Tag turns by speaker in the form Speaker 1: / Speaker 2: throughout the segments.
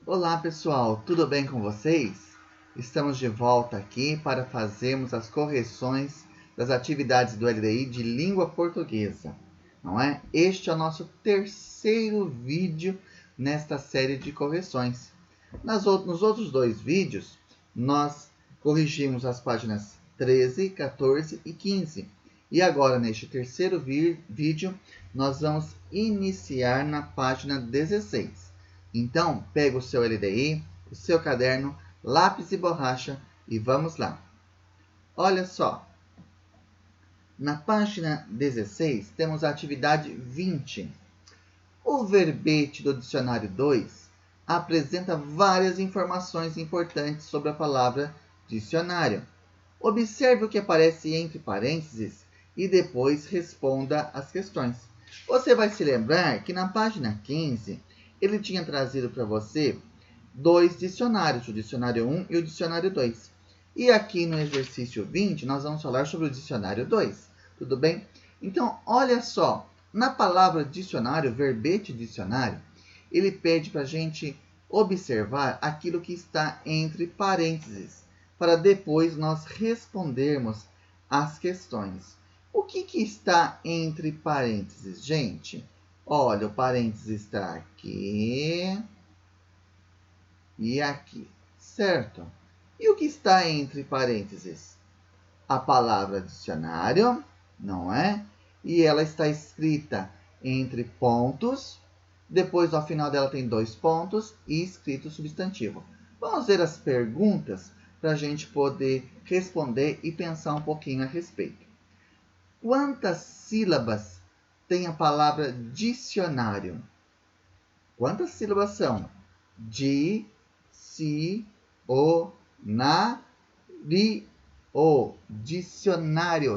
Speaker 1: Olá pessoal, tudo bem com vocês? Estamos de volta aqui para fazermos as correções das atividades do LDI de língua portuguesa, não é? Este é o nosso terceiro vídeo nesta série de correções. Nos outros dois vídeos, nós corrigimos as páginas 13, 14 e 15. E agora, neste terceiro vídeo, nós vamos iniciar na página 16. Então, pega o seu LDI, o seu caderno, lápis e borracha e vamos lá. Olha só, na página 16 temos a atividade 20. O verbete do dicionário 2 apresenta várias informações importantes sobre a palavra dicionário. Observe o que aparece entre parênteses e depois responda as questões. Você vai se lembrar que na página 15 ele tinha trazido para você dois dicionários, o dicionário 1 e o dicionário 2. E aqui no exercício 20, nós vamos falar sobre o dicionário 2. Tudo bem? Então, olha só. Na palavra dicionário, verbete dicionário, ele pede para a gente observar aquilo que está entre parênteses, para depois nós respondermos as questões. O que está entre parênteses, gente? Olha, o parênteses está aqui e aqui, certo? E o que está entre parênteses? A palavra dicionário, não é? E ela está escrita entre pontos, depois ao final dela tem dois pontos e escrito o substantivo. Vamos ver as perguntas para a gente poder responder e pensar um pouquinho a respeito. Quantas sílabas tem a palavra dicionário? Quantas sílabas são? Dicionário.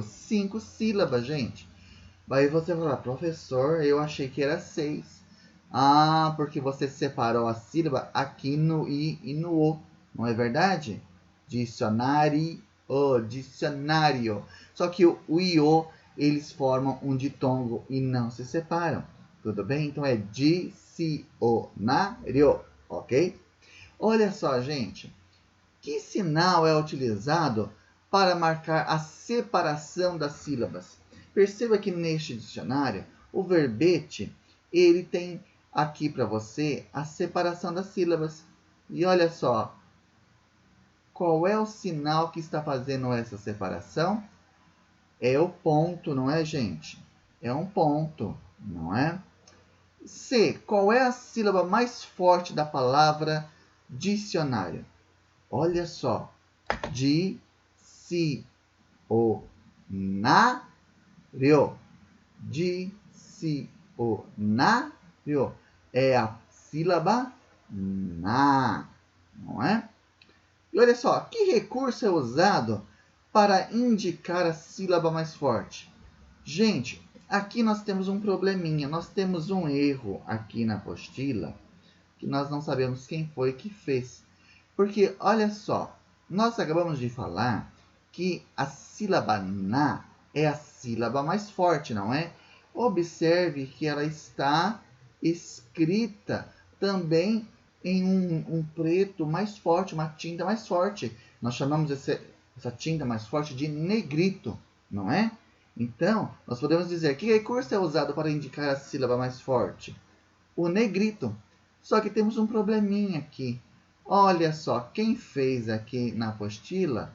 Speaker 1: 5 sílabas, gente. Aí você vai falar, professor, eu achei que era 6. Ah, porque você separou a sílaba aqui no I e no O. Não é verdade? Dicionário. Só que o I e O, eles formam um ditongo e não se separam. Tudo bem? Então é dicionário, ok? Olha só, gente. Que sinal é utilizado para marcar a separação das sílabas? Perceba que neste dicionário, o verbete, ele tem aqui para você a separação das sílabas. E olha só, qual é o sinal que está fazendo essa separação? É o ponto, não é, gente? É um ponto, não é? C. Qual é a sílaba mais forte da palavra dicionário? Olha só. Dicionário. Dicionário. É a sílaba na, não é? E olha só, que recurso é usado para indicar a sílaba mais forte? Gente, aqui nós temos um probleminha, nós temos um erro aqui na apostila, que nós não sabemos quem foi que fez. Porque, olha só, nós acabamos de falar que a sílaba na é a sílaba mais forte, não é? Observe que ela está escrita também em um preto mais forte, uma tinta mais forte. Nós chamamos essa tinta mais forte de negrito, não é? Então, nós podemos dizer que recurso é usado para indicar a sílaba mais forte? O negrito. Só que temos um probleminha aqui. Olha só, quem fez aqui na apostila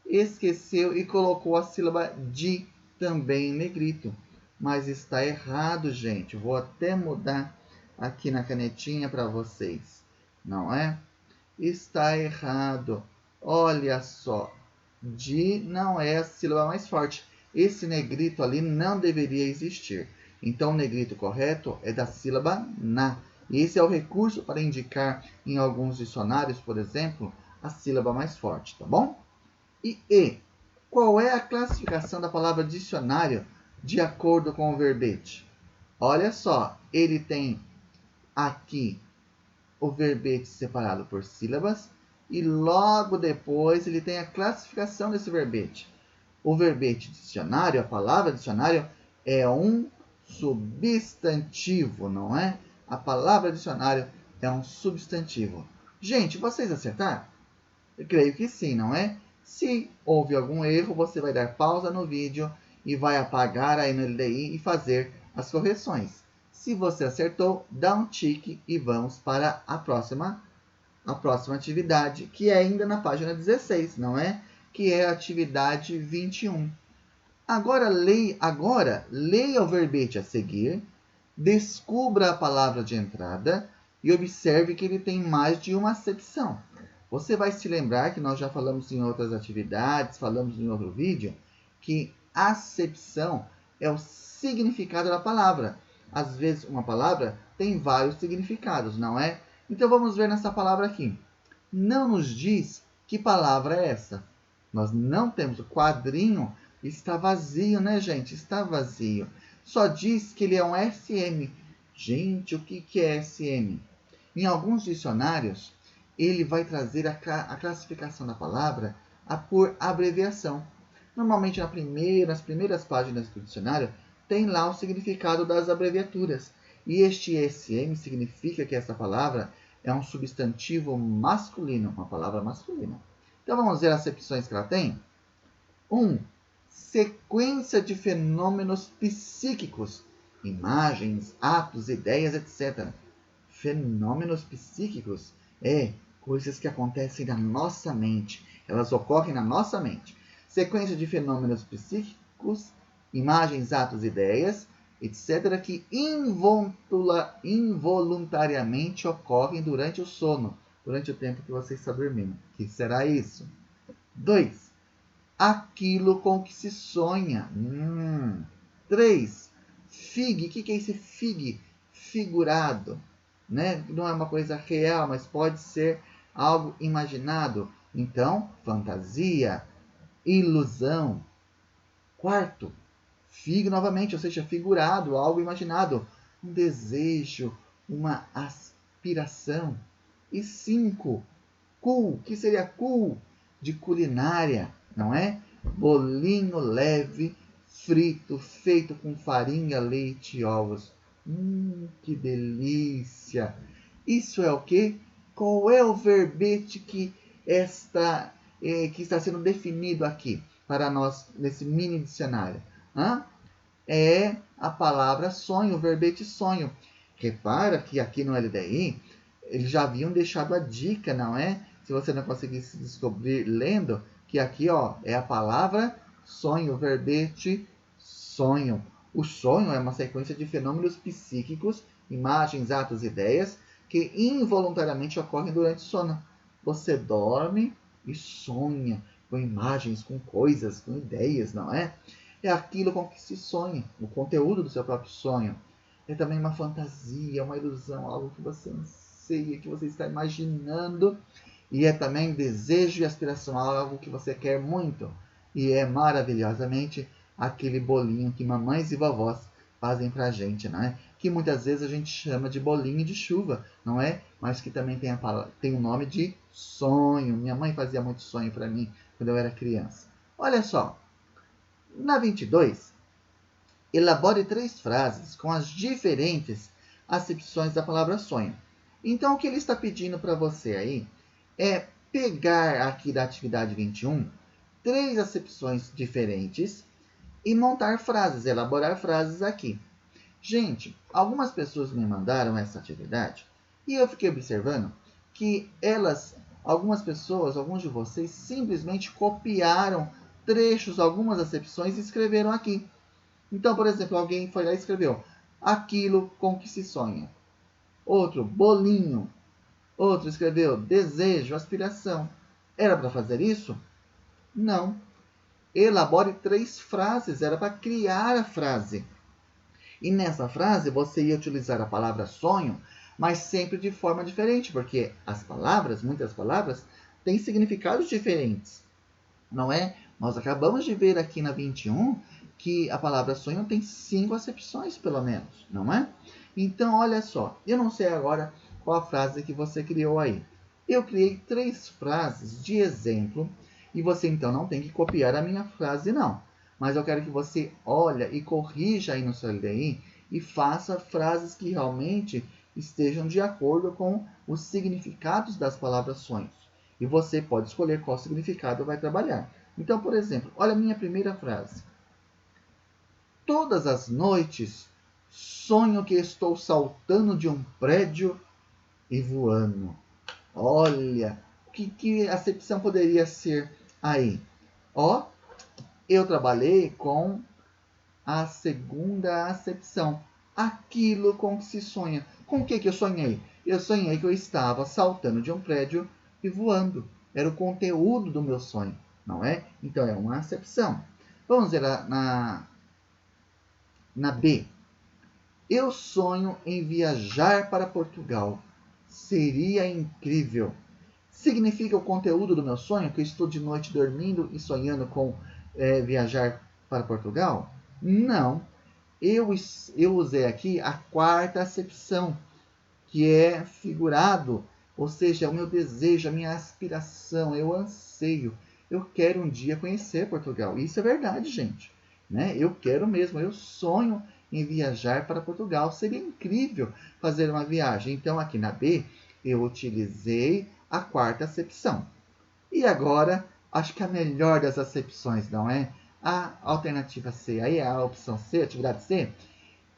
Speaker 1: esqueceu e colocou a sílaba de também em negrito. Mas está errado, gente. Vou até mudar aqui na canetinha para vocês. Não é? Está errado. Olha só. De não é a sílaba mais forte. Esse negrito ali não deveria existir. Então, o negrito correto é da sílaba na. E esse é o recurso para indicar em alguns dicionários, por exemplo, a sílaba mais forte, tá bom? E, qual é a classificação da palavra dicionário de acordo com o verbete? Olha só, ele tem aqui o verbete separado por sílabas e logo depois ele tem a classificação desse verbete. O verbete dicionário, a palavra dicionário, é um substantivo, não é? A palavra dicionário é um substantivo. Gente, vocês acertaram? Eu creio que sim, não é? Se houve algum erro, você vai dar pausa no vídeo e vai apagar aí no LDI e fazer as correções. Se você acertou, dá um tique e vamos para a próxima atividade, que é ainda na página 16, não é? Que é a atividade 21. Agora leia o verbete a seguir, descubra a palavra de entrada e observe que ele tem mais de uma acepção. Você vai se lembrar que nós já falamos em outras atividades, falamos em outro vídeo, que acepção é o significado da palavra. Às vezes uma palavra tem vários significados, não é? Então vamos ver nessa palavra aqui. Não nos diz que palavra é essa. Nós não temos. O quadrinho está vazio, né, gente? Está vazio. Só diz que ele é um SM. Gente, o que é SM? Em alguns dicionários, ele vai trazer a classificação da palavra por abreviação. Normalmente, nas primeiras páginas do dicionário, tem lá o significado das abreviaturas. E este SM significa que essa palavra é um substantivo masculino, uma palavra masculina. Então, vamos ver as acepções que ela tem? 1. Sequência de fenômenos psíquicos, imagens, atos, ideias, etc. Fenômenos psíquicos coisas que acontecem na nossa mente. Elas ocorrem na nossa mente. Sequência de fenômenos psíquicos, imagens, atos, ideias, etc., que involuntariamente ocorrem durante o sono, durante o tempo que você está dormindo. O que será isso? 2. Aquilo com que se sonha. 3. Fig. O que é esse fig? Figurado. Né? Não é uma coisa real, mas pode ser algo imaginado. Então, fantasia, ilusão. 4. Fig novamente, ou seja, figurado, algo imaginado. Um desejo, uma aspiração. E 5. Cool. Que seria cool? De culinária, não é? Bolinho leve, frito, feito com farinha, leite e ovos. Que delícia! Isso é o quê? Qual é o verbete que está sendo definido aqui para nós nesse mini dicionário? É a palavra sonho, o verbete sonho. Repara que aqui no LDI eles já haviam deixado a dica, não é? Se você não conseguisse descobrir lendo, que aqui é a palavra sonho, o verbete sonho. O sonho é uma sequência de fenômenos psíquicos, imagens, atos, ideias, que involuntariamente ocorrem durante o sono. Você dorme e sonha com imagens, com coisas, com ideias, não é? É aquilo com que se sonha, o conteúdo do seu próprio sonho. É também uma fantasia, uma ilusão, algo que você anseia, que você está imaginando. E é também desejo e aspiração, algo que você quer muito. E é maravilhosamente aquele bolinho que mamães e vovós fazem pra gente, não é? Que muitas vezes a gente chama de bolinho de chuva, não é? Mas que também tem o nome de sonho. Minha mãe fazia muito sonho para mim quando eu era criança. Olha só, na 22, elabore 3 frases com as diferentes acepções da palavra sonho. Então, o que ele está pedindo para você aí é pegar aqui da atividade 21 3 acepções diferentes e montar frases, elaborar frases aqui. Gente, algumas pessoas me mandaram essa atividade e eu fiquei observando que algumas pessoas, alguns de vocês, simplesmente copiaram trechos, algumas acepções e escreveram aqui. Então, por exemplo, alguém foi lá e escreveu aquilo com que se sonha. Outro, bolinho. Outro escreveu desejo, aspiração. Era para fazer isso? Não. Elabore 3 frases, era para criar a frase. E nessa frase você ia utilizar a palavra sonho, mas sempre de forma diferente, porque muitas palavras, têm significados diferentes. Não é? Nós acabamos de ver aqui na 21 que a palavra sonho tem 5 acepções, pelo menos, não é? Então, olha só, eu não sei agora qual a frase que você criou aí. Eu criei 3 frases de exemplo e você então não tem que copiar a minha frase, não. Mas eu quero que você olhe e corrija aí no seu LDI e faça frases que realmente estejam de acordo com os significados das palavras sonhos. E você pode escolher qual significado vai trabalhar. Então, por exemplo, olha a minha primeira frase. Todas as noites sonho que estou saltando de um prédio e voando. Olha, que acepção poderia ser aí? Ó, eu trabalhei com a segunda acepção. Aquilo com que se sonha. Com o que eu sonhei? Eu sonhei que eu estava saltando de um prédio e voando. Era o conteúdo do meu sonho, não é? Então é uma acepção. Vamos ver na B. Eu sonho em viajar para Portugal. Seria incrível. Significa o conteúdo do meu sonho, que eu estou de noite dormindo e sonhando com viajar para Portugal? Não. Eu usei aqui a quarta acepção, que é figurado, ou seja, o meu desejo, a minha aspiração, eu anseio. Eu quero um dia conhecer Portugal. Isso é verdade, gente. Né? Eu quero mesmo, eu sonho em viajar para Portugal. Seria incrível fazer uma viagem. Então, aqui na B, eu utilizei a quarta acepção. E agora, acho que a melhor das acepções, não é? A alternativa C, aí é a opção C, atividade C.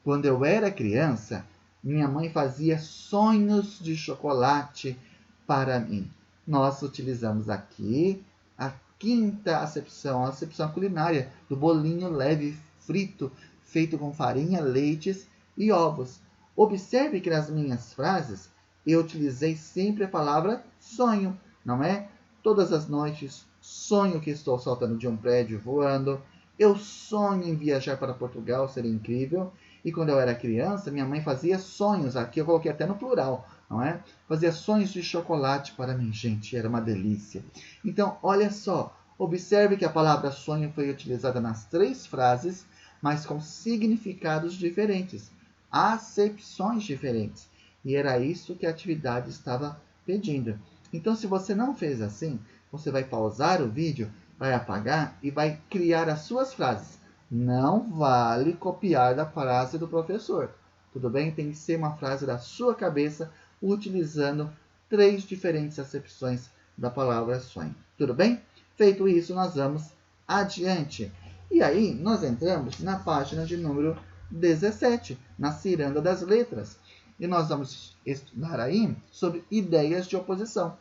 Speaker 1: Quando eu era criança, minha mãe fazia sonhos de chocolate para mim. Nós utilizamos aqui a quinta acepção, a acepção culinária do bolinho leve frito, feito com farinha, leites e ovos. Observe que nas minhas frases eu utilizei sempre a palavra sonho, não é? Todas as noites sonho que estou saltando de um prédio voando. Eu sonho em viajar para Portugal, seria incrível. E quando eu era criança, minha mãe fazia sonhos, aqui eu coloquei até no plural, não é? Fazia sonhos de chocolate para mim, gente, era uma delícia. Então, olha só, observe que a palavra sonho foi utilizada nas 3 frases, mas com significados diferentes, acepções diferentes. E era isso que a atividade estava pedindo. Então, se você não fez assim, você vai pausar o vídeo, vai apagar e vai criar as suas frases. Não vale copiar da frase do professor. Tudo bem? Tem que ser uma frase da sua cabeça, utilizando 3 diferentes acepções da palavra sonho. Tudo bem? Feito isso, nós vamos adiante. E aí, nós entramos na página de número 17, na ciranda das letras. E nós vamos estudar aí sobre ideias de oposição.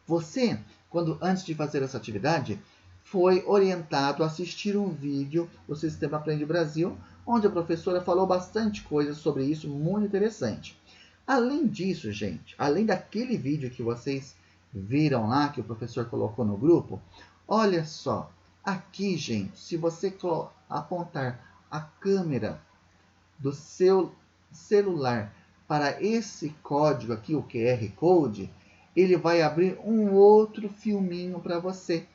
Speaker 1: Você, antes de fazer essa atividade, foi orientado a assistir um vídeo do Sistema Aprende Brasil, onde a professora falou bastante coisa sobre isso, muito interessante. Além disso, gente, além daquele vídeo que vocês viram lá, que o professor colocou no grupo, olha só, aqui, gente, se você apontar a câmera do seu celular para esse código aqui, o QR Code, ele vai abrir um outro filminho para você.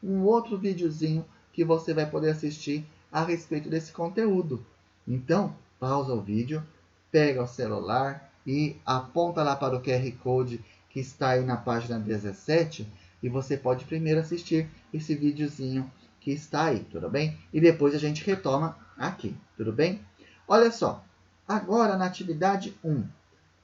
Speaker 1: Um outro videozinho que você vai poder assistir a respeito desse conteúdo. Então, pausa o vídeo, pega o celular e aponta lá para o QR Code que está aí na página 17 e você pode primeiro assistir esse videozinho que está aí, tudo bem? E depois a gente retoma aqui, tudo bem? Olha só, agora na atividade 1,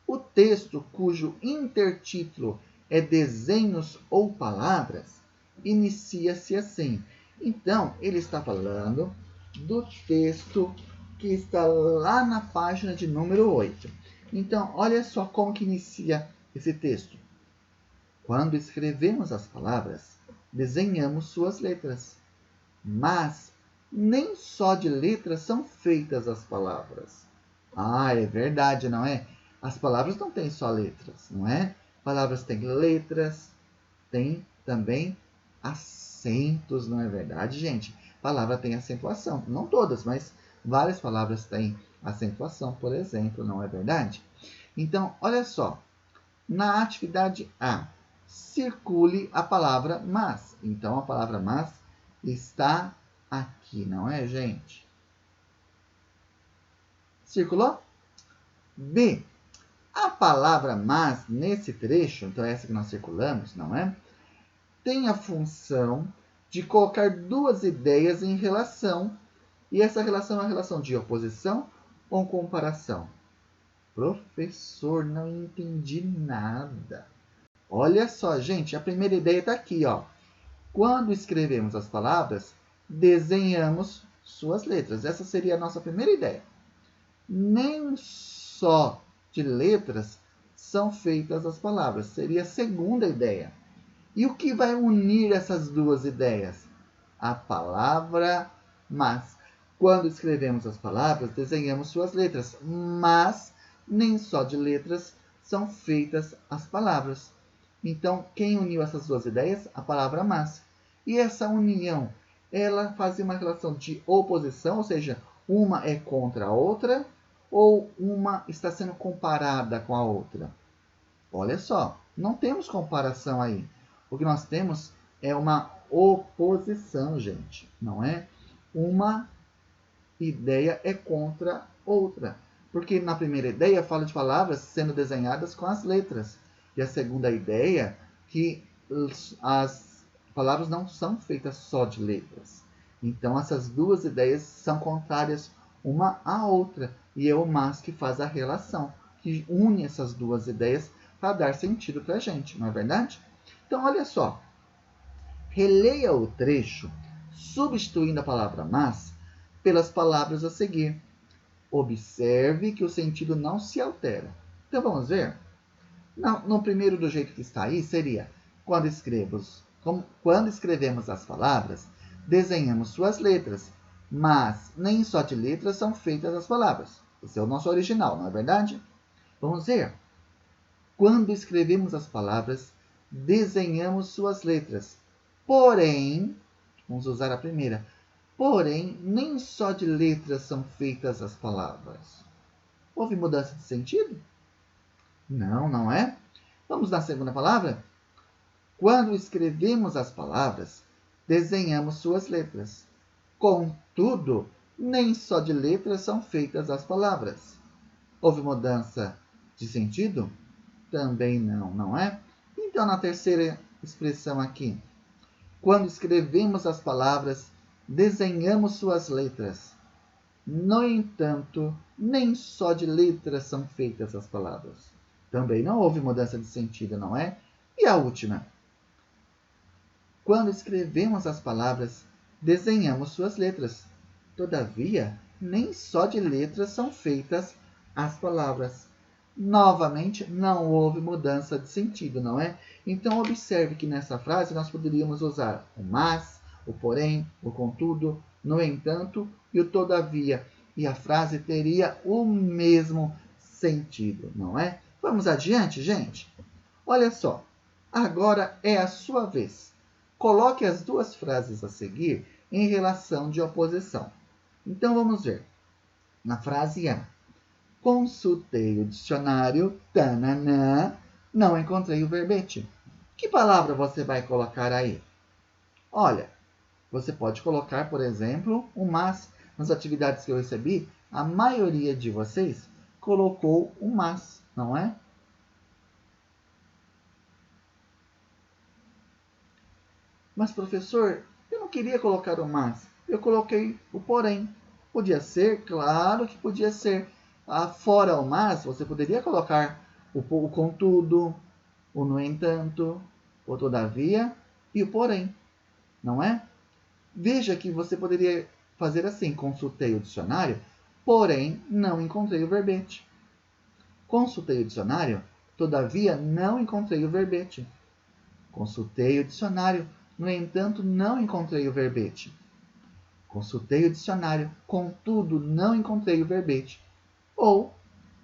Speaker 1: o texto cujo intertítulo é desenhos ou palavras, inicia-se assim. Então, ele está falando do texto que está lá na página de número 8. Então, olha só como que inicia esse texto. Quando escrevemos as palavras, desenhamos suas letras. Mas nem só de letras são feitas as palavras. Ah, é verdade, não é? As palavras não têm só letras, não é? Palavras têm letras, tem também acentos, não é verdade, gente? Palavra tem acentuação. Não todas, mas várias palavras têm acentuação, por exemplo, não é verdade? Então, olha só. Na atividade A, circule a palavra mas. Então, a palavra mas está aqui, não é, gente? Circulou? B. A palavra mas, nesse trecho, então essa que nós circulamos, não é? Tem a função de colocar 2 ideias em relação, e essa relação é uma relação de oposição ou comparação. Professor, não entendi nada. Olha só, gente, a primeira ideia está aqui, ó. Quando escrevemos as palavras, desenhamos suas letras. Essa seria a nossa primeira ideia. Nem só de letras são feitas as palavras. Seria a segunda ideia. E o que vai unir essas duas ideias? A palavra mas. Quando escrevemos as palavras, desenhamos suas letras. Mas nem só de letras são feitas as palavras. Então, quem uniu essas duas ideias? A palavra mas. E essa união, ela fazia uma relação de oposição, ou seja, uma é contra a outra, ou uma está sendo comparada com a outra? Olha só, não temos comparação aí. O que nós temos é uma oposição, gente. Não é? Uma ideia é contra outra. Porque na primeira ideia fala de palavras sendo desenhadas com as letras. E a segunda ideia que as palavras não são feitas só de letras. Então essas duas ideias são contrárias uma à outra. E é o mas que faz a relação, que une essas duas ideias para dar sentido para a gente, não é verdade? Então olha só. Releia o trecho substituindo a palavra mas pelas palavras a seguir. Observe que o sentido não se altera. Então vamos ver? No primeiro, do jeito que está aí, seria quando escrevemos as palavras, desenhamos suas letras, mas nem só de letras são feitas as palavras. Esse é o nosso original, não é verdade? Vamos ver? Quando escrevemos as palavras, desenhamos suas letras. Porém, vamos usar a primeira. Porém, nem só de letras são feitas as palavras. Houve mudança de sentido? Não, não é? Vamos na segunda palavra? Quando escrevemos as palavras, desenhamos suas letras. Contudo, nem só de letras são feitas as palavras. Houve mudança de sentido? Também não, não é? Então, na terceira expressão aqui, quando escrevemos as palavras, desenhamos suas letras. No entanto, nem só de letras são feitas as palavras. Também não houve mudança de sentido, não é? E a última. Quando escrevemos as palavras, desenhamos suas letras. Todavia, nem só de letras são feitas as palavras. Novamente, não houve mudança de sentido, não é? Então, observe que nessa frase nós poderíamos usar o mas, o porém, o contudo, no entanto e o todavia. E a frase teria o mesmo sentido, não é? Vamos adiante, gente? Olha só, agora é a sua vez. Coloque as duas frases a seguir em relação de oposição. Então, vamos ver. Na frase A. Consultei o dicionário, tananã, não encontrei o verbete. Que palavra você vai colocar aí? Olha, você pode colocar, por exemplo, o mas. Nas atividades que eu recebi, a maioria de vocês colocou o mas, não é? Mas, professor, eu não queria colocar o mas. Eu coloquei o porém. Podia ser? Claro que podia ser. Fora o mas, você poderia colocar o contudo, o no entanto, o todavia e o porém, não é? Veja que você poderia fazer assim: consultei o dicionário, porém não encontrei o verbete. Consultei o dicionário, todavia não encontrei o verbete. Consultei o dicionário, no entanto não encontrei o verbete. Consultei o dicionário, contudo não encontrei o verbete. Ou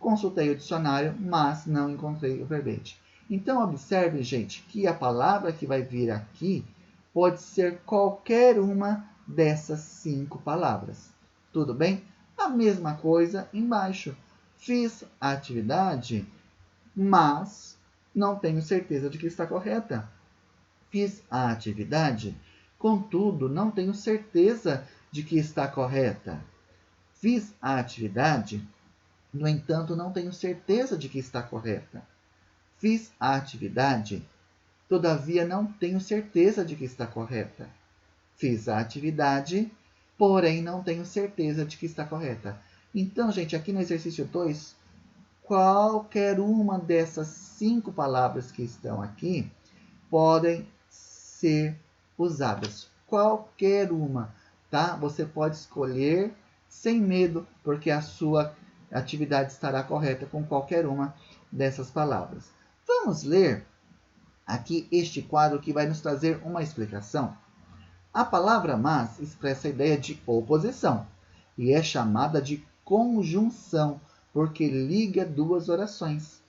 Speaker 1: consultei o dicionário, mas não encontrei o verbete. Então, observe, gente, que a palavra que vai vir aqui pode ser qualquer uma dessas 5 palavras. Tudo bem? A mesma coisa embaixo. Fiz a atividade, mas não tenho certeza de que está correta. Fiz a atividade, contudo, não tenho certeza de que está correta. Fiz a atividade, no entanto, não tenho certeza de que está correta. Fiz a atividade, todavia não tenho certeza de que está correta. Fiz a atividade, porém não tenho certeza de que está correta. Então, gente, aqui no exercício 2, qualquer uma dessas 5 palavras que estão aqui podem ser usadas. Qualquer uma, tá? Você pode escolher sem medo, porque a sua atividade estará correta com qualquer uma dessas palavras. Vamos ler aqui este quadro que vai nos trazer uma explicação. A palavra mas expressa a ideia de oposição e é chamada de conjunção, porque liga 2 orações.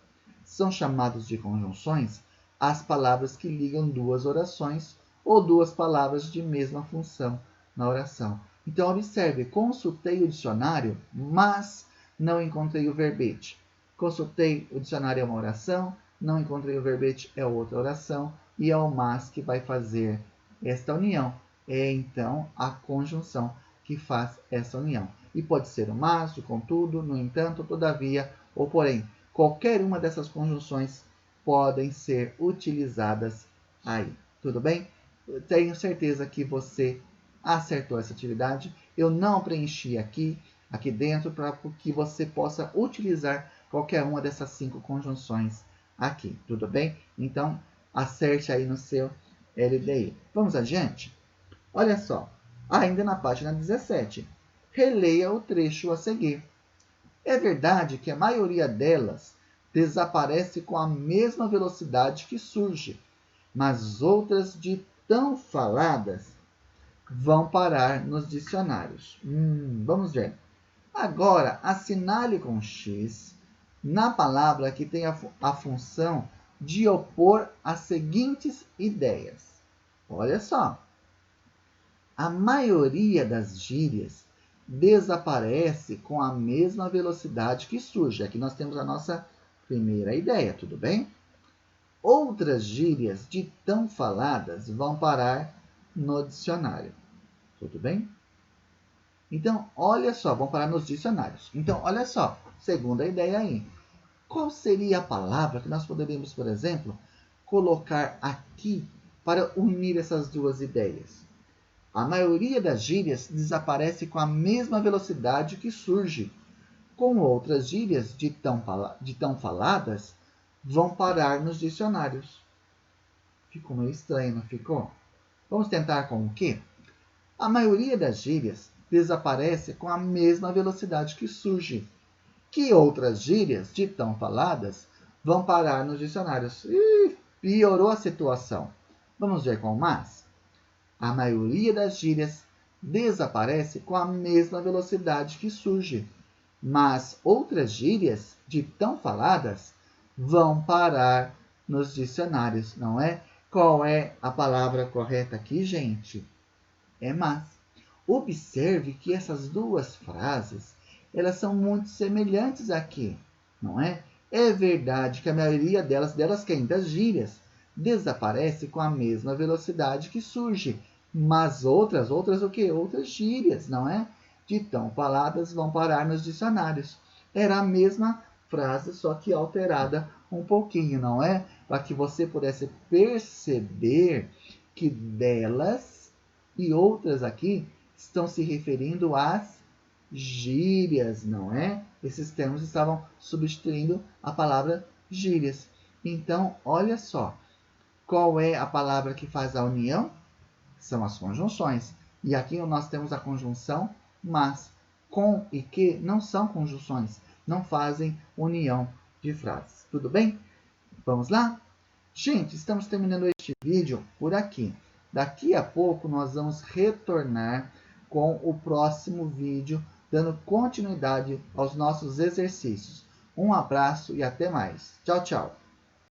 Speaker 1: São chamados de conjunções as palavras que ligam 2 orações ou 2 palavras de mesma função na oração. Então, observe, consultei o dicionário, mas não encontrei o verbete. Consultei o dicionário é uma oração, não encontrei o verbete é outra oração, e é o mas que vai fazer esta união. É, então, a conjunção que faz essa união. E pode ser o mas, o contudo, no entanto, todavia, ou porém. Qualquer uma dessas conjunções podem ser utilizadas aí. Tudo bem? Eu tenho certeza que você acertou essa atividade. Eu não preenchi aqui dentro, para que você possa utilizar qualquer uma dessas 5 conjunções aqui. Tudo bem? Então, acerte aí no seu LDI. Vamos adiante? Olha só, ainda na página 17. Releia o trecho a seguir. É verdade que a maioria delas desaparece com a mesma velocidade que surge, mas outras de tão faladas vão parar nos dicionários. Vamos ver. Agora, assinale com X na palavra que tem a função de opor as seguintes ideias. Olha só. A maioria das gírias desaparece com a mesma velocidade que surge. Aqui nós temos a nossa primeira ideia, tudo bem? Outras gírias de tão faladas vão parar no dicionário. Tudo bem? Então, olha só, vão parar nos dicionários. Então, olha só, segunda ideia aí. Qual seria a palavra que nós poderíamos, por exemplo, colocar aqui para unir essas 2 ideias? A maioria das gírias desaparece com a mesma velocidade que surge, com outras gírias de tão faladas vão parar nos dicionários. Ficou meio estranho, não ficou? Vamos tentar com o quê? A maioria das gírias desaparece com a mesma velocidade que surge, que outras gírias de tão faladas vão parar nos dicionários. Piorou a situação. Vamos ver com o mas? A maioria das gírias desaparece com a mesma velocidade que surge, mas outras gírias de tão faladas vão parar nos dicionários, não é? Qual é a palavra correta aqui, gente? É mas. Observe que essas 2 frases, elas são muito semelhantes aqui, não é? É verdade que a maioria delas quem? Das gírias, desaparece com a mesma velocidade que surge, mas outras o quê? Outras gírias, não é? De tão faladas vão parar nos dicionários. Era a mesma frase, só que alterada um pouquinho, não é? Para que você pudesse perceber que delas e outras aqui estão se referindo às gírias, não é? Esses termos estavam substituindo a palavra gírias. Então, olha só. Qual é a palavra que faz a união? São as conjunções. E aqui nós temos a conjunção mas. Com e que não são conjunções, não fazem união de frases. Tudo bem? Vamos lá? Gente, estamos terminando este vídeo por aqui. Daqui a pouco nós vamos retornar com o próximo vídeo, dando continuidade aos nossos exercícios. Um abraço e até mais. Tchau, tchau.